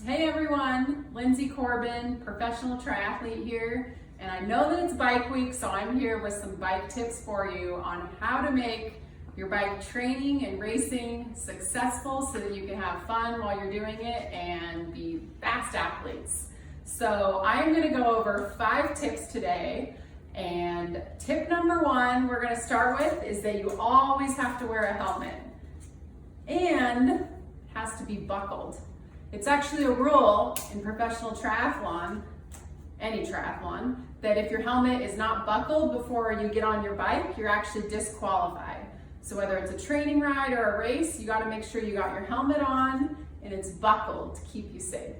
Hey everyone, Linsey Corbin, professional triathlete here, and I know that it's bike week, so I'm here with some bike tips for you on how to make your bike training and racing successful so that you can have fun while you're doing it and be fast athletes. So I'm going to go over 5 tips today, and tip number 1 we're going to start with is that you always have to wear a helmet, and it has to be buckled. It's actually a rule in professional triathlon, any triathlon, that if your helmet is not buckled before you get on your bike, you're actually disqualified. So whether it's a training ride or a race, you got to make sure you got your helmet on and it's buckled to keep you safe.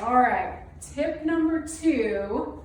All right, tip number 2,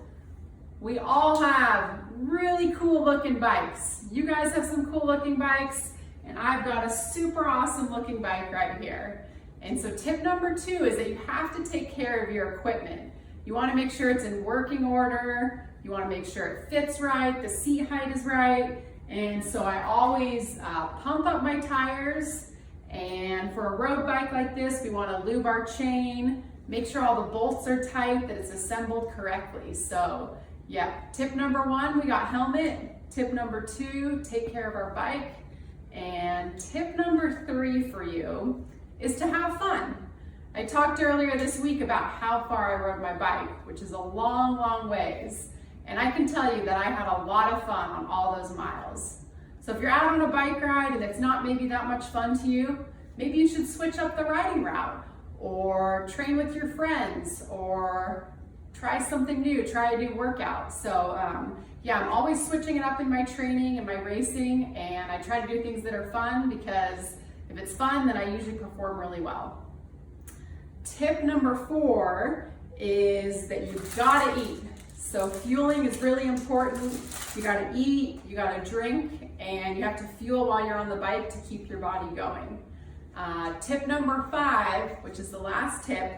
we all have really cool looking bikes. You guys have some cool looking bikes, and I've got a super awesome looking bike right here. And so tip number 2 is that you have to take care of your equipment. You want to make sure it's in working order. You want to make sure it fits right, the seat height is right. And so I always pump up my tires. And for a road bike like this, we want to lube our chain, make sure all the bolts are tight, that it's assembled correctly. So yeah, tip number 1, we got helmet. Tip number 2, take care of our bike. And tip number 3 for you is to have fun. I talked earlier this week about how far I rode my bike, which is a long, long ways. And I can tell you that I had a lot of fun on all those miles. So if you're out on a bike ride and it's not maybe that much fun to you, maybe you should switch up the riding route or train with your friends or try something new, try a new workout. So yeah, I'm always switching it up in my training and my racing, and I try to do things that are fun because if it's fun, then I usually perform really well. Tip number 4 is that you've got to eat. So fueling is really important. You got to eat, you got to drink, and you have to fuel while you're on the bike to keep your body going. Tip number 5, which is the last tip,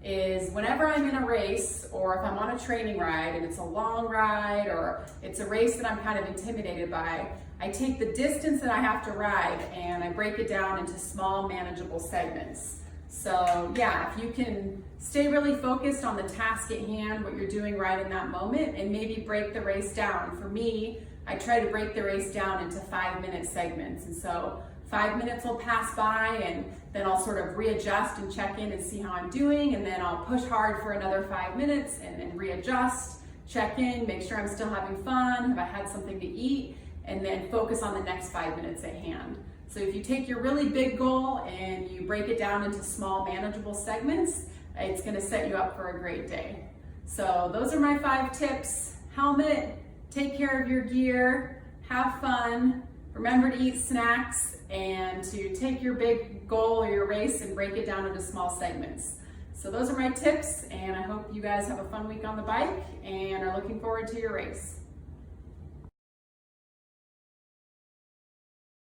is whenever I'm in a race or if I'm on a training ride and it's a long ride or it's a race that I'm kind of intimidated by, I take the distance that I have to ride and I break it down into small manageable segments. So yeah, if you can stay really focused on the task at hand, what you're doing right in that moment, and maybe break the race down. For me, I try to break the race down into 5-minute segments. And so 5 minutes will pass by and then I'll sort of readjust and check in and see how I'm doing, and then I'll push hard for another 5 minutes and then readjust, check in, make sure I'm still having fun, have I had something to eat, and then focus on the next 5 minutes at hand. So if you take your really big goal and you break it down into small manageable segments, it's going to set you up for a great day. So those are my 5 tips. Helmet, take care of your gear, have fun, remember to eat snacks, and to take your big goal or your race and break it down into small segments. So those are my tips, and I hope you guys have a fun week on the bike and are looking forward to your race.